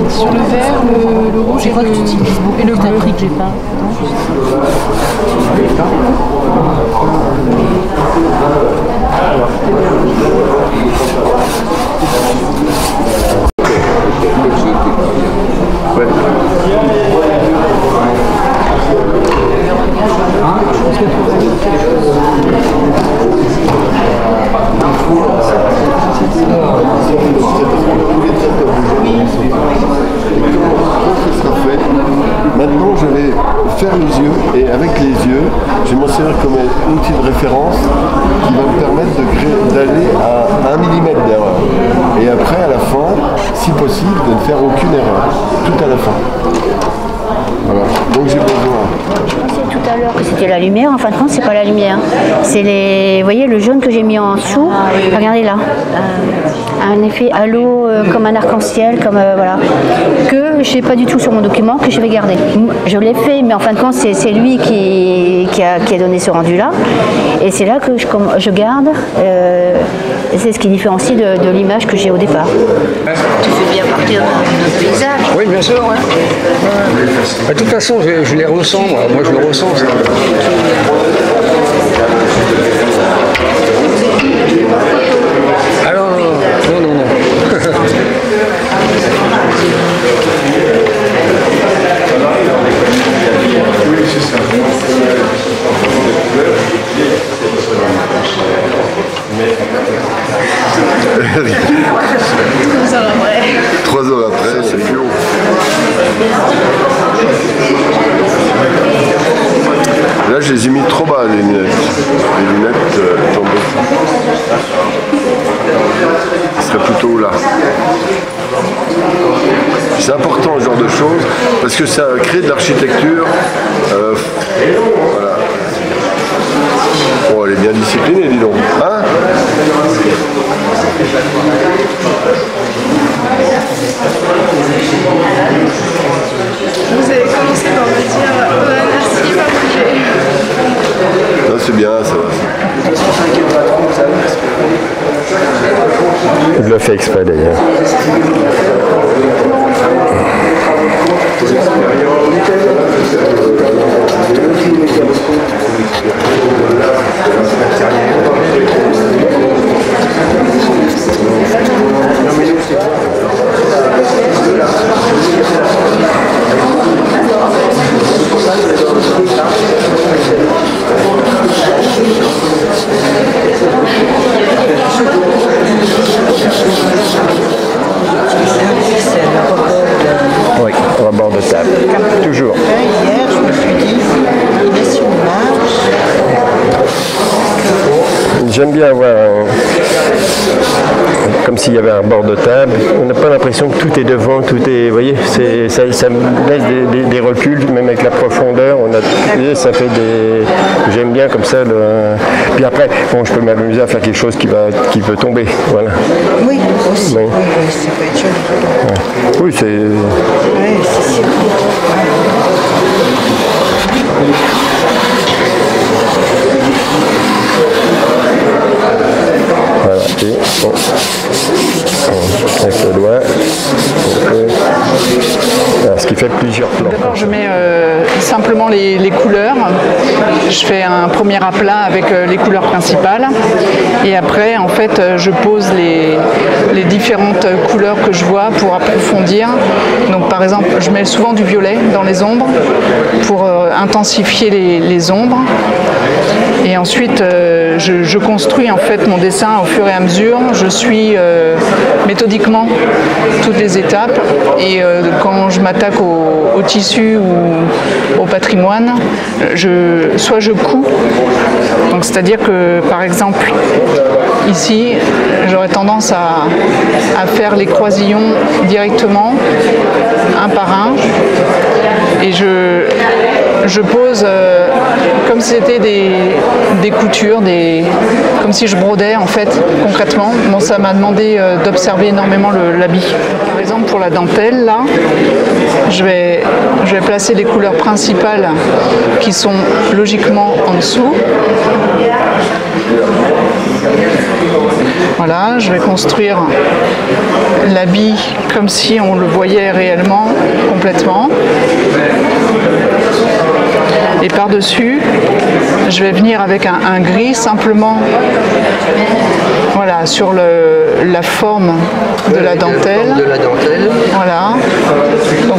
Sur le vert, le rouge je crois que tu utilises beaucoup et le bleu. Prix que j'ai pas. Maintenant, je vais faire les yeux et avec les yeux, je vais m'en servir comme outil de référence qui va me permettre d'aller à 1 mm d'erreur. Et après, à la fin, si possible, de ne faire aucune erreur, tout à la fin. Voilà. Donc j'ai besoin. Tout à l'heure que c'était la lumière, en fin de compte c'est pas la lumière, c'est les, vous voyez le jaune que j'ai mis en dessous, regardez là, un effet halo comme un arc-en-ciel, comme voilà, que je n'ai pas du tout sur mon document, que je vais garder. Je l'ai fait, mais en fin de compte c'est lui qui a donné ce rendu là, et c'est là que je garde, et c'est ce qui différencie de l'image que j'ai au départ. Tu fais bien partir de paysage. Oui, bien sûr. Ouais. De toute façon, je les ressens, moi je le ressens. Ça. Ah non. Trois heures après, c'est plus long. Là, je les ai mis trop bas, les lunettes. Les lunettes tombées. Ce serait plutôt là. C'est important ce genre de choses parce que ça crée de l'architecture. Voilà. Oh, elle est bien disciplinée, dis donc. Hein? Vous avez commencé par me dire merci, pas bouger. Non, c'est bien, ça va. Je le fais exprès d'ailleurs. Oui, rebord de table. Toujours. Hier, je me suis dit, il est sur une marche. J'aime bien avoir comme s'il y avait un bord de table. On n'a pas l'impression que tout est devant, tout est. Vous voyez, ça me laisse des reculs, même avec la profondeur. Ça fait des. J'aime bien comme ça. Puis après, bon, je peux m'amuser à faire quelque chose qui peut tomber. Voilà. Oui, aussi. Oui. Oui, ça peut être joli. Ouais. Oui, c'est. Oui, c'est sûr. Voilà, et bon, avec le doigt, voilà, ce qui fait plusieurs plans. D'abord, je mets simplement les couleurs. Je fais un premier aplat avec les couleurs principales. Et après, en fait, je pose les différentes couleurs que je vois pour approfondir. Donc, par exemple, je mets souvent du violet dans les ombres pour intensifier les ombres. Et ensuite, je construis en fait mon dessin au fur et à mesure. Je suis méthodiquement toutes les étapes. Et quand je m'attaque au tissu ou au patrimoine, soit je couds. Donc c'est-à-dire que, par exemple, ici, j'aurais tendance à faire les croisillons directement, un par un. Et je pose comme si c'était des coutures, comme si je brodais en fait concrètement. Bon, ça m'a demandé d'observer énormément l'habit. Par exemple pour la dentelle là, je vais placer les couleurs principales qui sont logiquement en dessous. Voilà, je vais construire l'habit comme si on le voyait réellement, complètement. Et par-dessus, je vais venir avec un gris simplement, voilà, sur la forme de la dentelle. Voilà. Donc,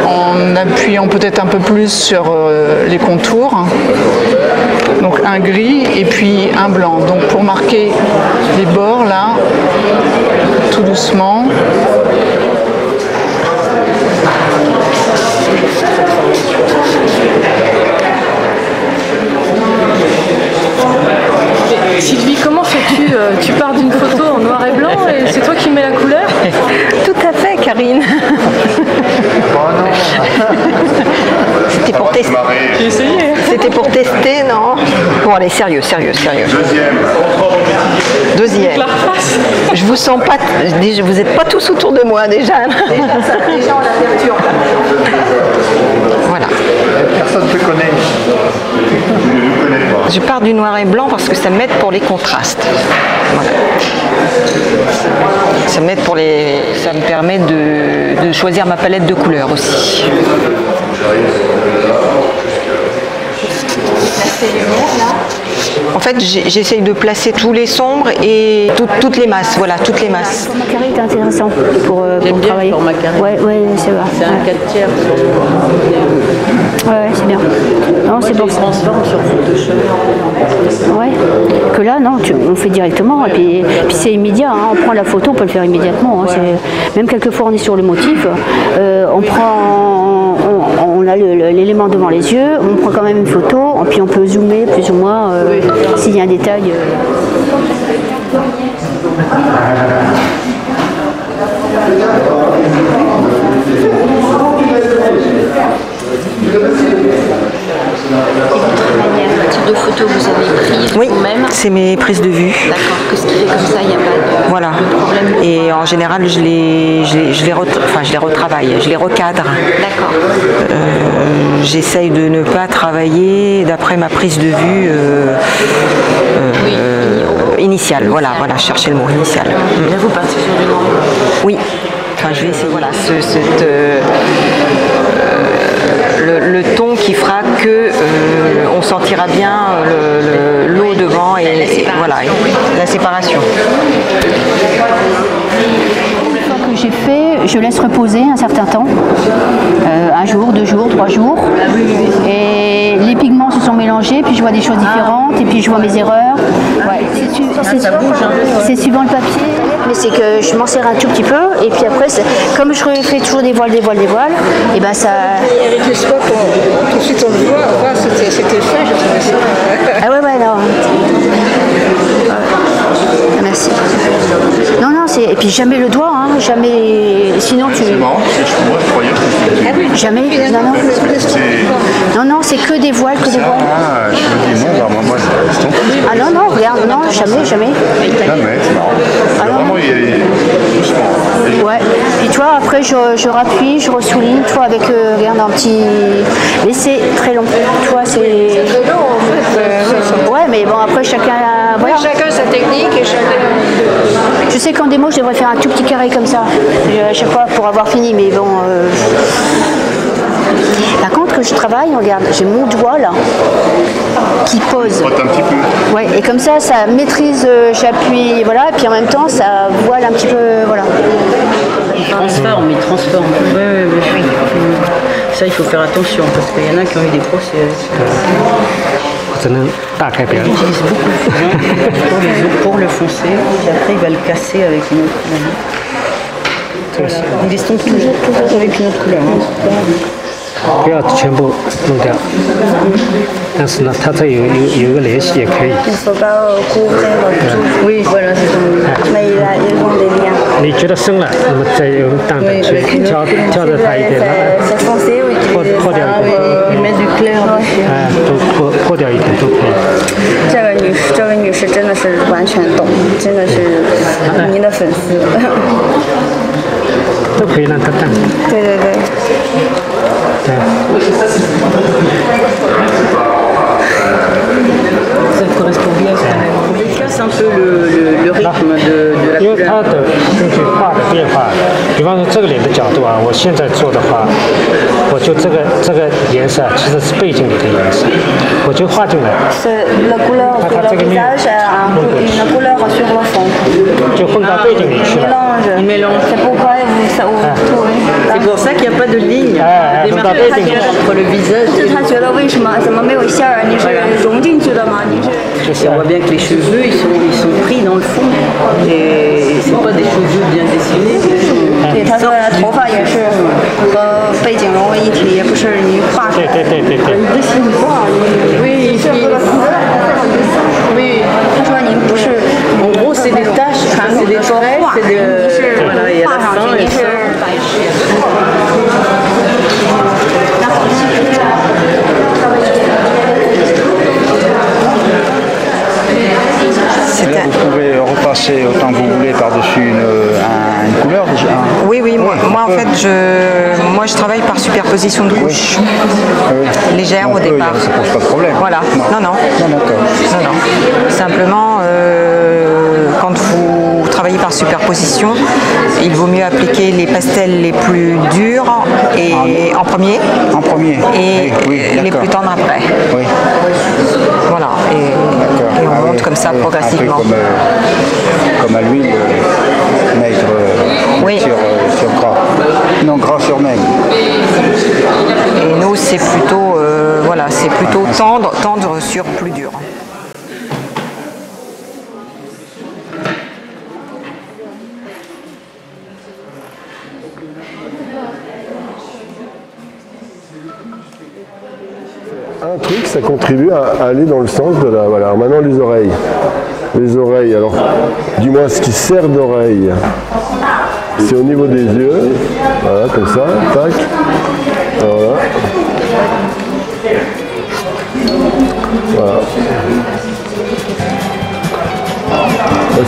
en appuyant peut-être un peu plus sur les contours. Donc un gris et puis un blanc. Donc pour marquer les bords là, tout doucement. Sylvie, comment fais-tu? Tu pars d'une photo en noir et blanc et c'est toi qui mets la couleur? Tout à fait, Karine. C'était pour tester. J'ai essayé. C'était pour tester, non? Bon, allez, sérieux. Deuxième. La face. Je vous sens pas. Vous n'êtes pas tous autour de moi déjà. Déjà on la perturbe. Voilà. Personne ne te connaît. Je pars du noir et blanc parce que ça m'aide pour les contrastes. Voilà. Ça me permet de choisir ma palette de couleurs aussi. En fait, j'essaye de placer tous les sombres et toutes les masses. Voilà, toutes les masses. Le format carré est intéressant pour travailler. Le format carré. Ouais, c'est vrai. C'est un 4/3. Ouais, c'est bien. Non, c'est bon. Transforme sur Photoshop. Ouais. Que là, non, on fait directement. Et puis c'est immédiat. Hein. On prend la photo, on peut le faire immédiatement. Hein. Même quelquefois, on est sur le motif. On a l'élément devant les yeux. On prend quand même une photo. Et puis on peut zoomer plus ou moins s'il y a un détail. Quel type de photo vous avez prise vous-même? C'est mes prises de vue. D'accord, que ce qui fait comme ça, il n'y a pas Voilà. de problème. Et en général, je les retravaille, je les recadre. D'accord. J'essaye de ne pas travailler d'après ma prise de vue initiale. Voilà, chercher le mot initial. Là, vous partez sur du noir. Oui. Enfin, je vais essayer. Voilà, le ton qui fera que on sentira bien l'eau devant et voilà la séparation. Que j'ai fait, je laisse reposer un certain temps, un jour, 2 jours, 3 jours, et les pigments se sont mélangés, puis je vois des choses différentes, et puis je vois mes erreurs. Ouais. C'est suivant le papier, mais c'est que je m'en sers un tout petit peu, et puis après, comme je refais toujours des voiles, et ben ça. Avec le spot, tout de suite on le voit, c'était fait, je trouvais ça. Ah ouais, non. Merci. Non, et puis jamais le doigt, hein, jamais. Sinon tu. C'est marrant, moi je croyais que c'était. Jamais. Non, c'est que des voiles, que des voiles. Ah, je me dis non, moi c'est ton. Ah non, regarde, non, jamais. Non, mais c'est marrant. Vraiment, il est doucement. Ouais. Puis tu vois, après je rappuie, je ressouligne, tu vois, avec regarde un petit. Mais c'est très long. Tu vois, c'est. C'est long en fait. Ouais, mais bon, après chacun. Voilà. Chacun sa technique et chacun. Je sais qu'en démo, je devrais faire un tout petit carré comme ça, à chaque fois pour avoir fini, mais bon. Par contre, quand je travaille, regarde, j'ai mon doigt là qui pose. Un petit peu. Ouais, et comme ça maîtrise, j'appuie, voilà, et puis en même temps, ça voile un petit peu, voilà. Il transforme. Oui. Ça, il faut faire attention parce qu'il y en a qui ont eu des procès avec ça. J'utilise beaucoup de fond pour le foncer, puis après il va le casser avec une autre couleur. Il estompe toujours avec une autre couleur. 不要全部弄掉，但是呢，它这有一个联系也可以。 Il faut pas couvrir tout. Oui, voilà, c'est ça. Mais ils ont des liens. 你觉得深了，那么再用淡的去挑着它一点，C'est foncé ou 破掉一点， Ils mettent du clair dessus. 都破掉一点都可以。 这位女士真的是完全懂，真的是您的粉丝。都可以让它淡。对。对。 Ça correspond bien. Il casse un peu le rythme de 它的根据画的变化，比方说这个脸的角度啊，我现在做的话，我就这个颜色其实是背景里的颜色，我就画进来。La couleur de leur visage a une couleur sur le fond. 就混到背景里去了。C'est pourquoi C'est pour ça qu'il n'y a pas de ligne démarcation entre le visage et 他觉得为什么怎么没有线儿？你是融进去的吗？你是 on voit bien que les cheveux ils sont pris dans le fond et c'est pas des cheveux bien dessinés. 对，他说头发也是和背景融为一体，也不是你画出来的。对。Oui, oui. 他说您不是 En gros, c'est des taches, c'est des traits, c'est de voilà, et à la fin, elles sont Là, vous pouvez repasser autant que vous voulez par-dessus une couleur déjà. Oui, moi en fait, je travaille par superposition de couches légères au départ. Ça pose pas de problème. Voilà, non. Simplement, quand vous travaillez par superposition, il vaut mieux appliquer les pastels les plus durs et en premier. Et les plus tendres après. Oui. Voilà, et on monte comme ça progressivement. Comme à l'huile, maigre sur gras. Non, gras sur maigre. Et nous, c'est plutôt, c'est plutôt tendre sur plus dur. Un truc, ça contribue à aller dans le sens de la... Voilà, maintenant les oreilles. Les oreilles, alors, du moins ce qui sert d'oreille, c'est au niveau des yeux. Voilà, comme ça, tac. Voilà.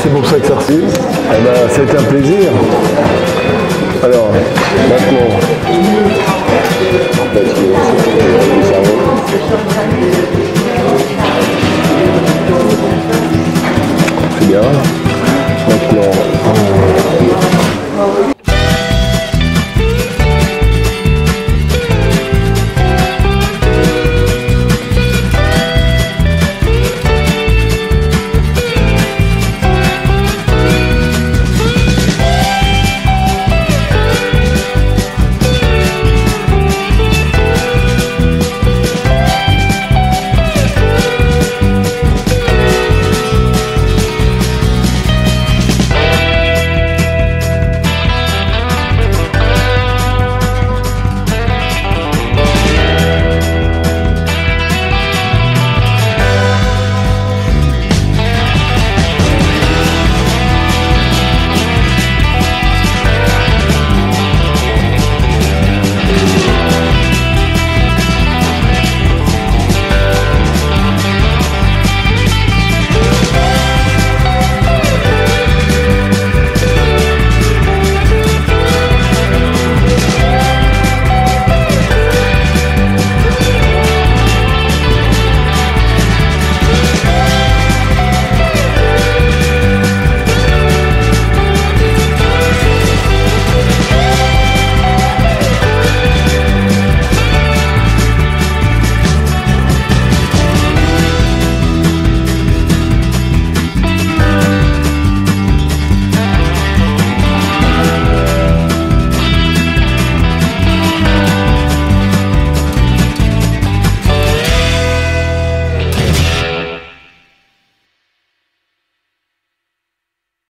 C'est pour ça que ça ressemble. Eh ben, ça a été un plaisir. Alors, maintenant... C'est bien. Maintenant...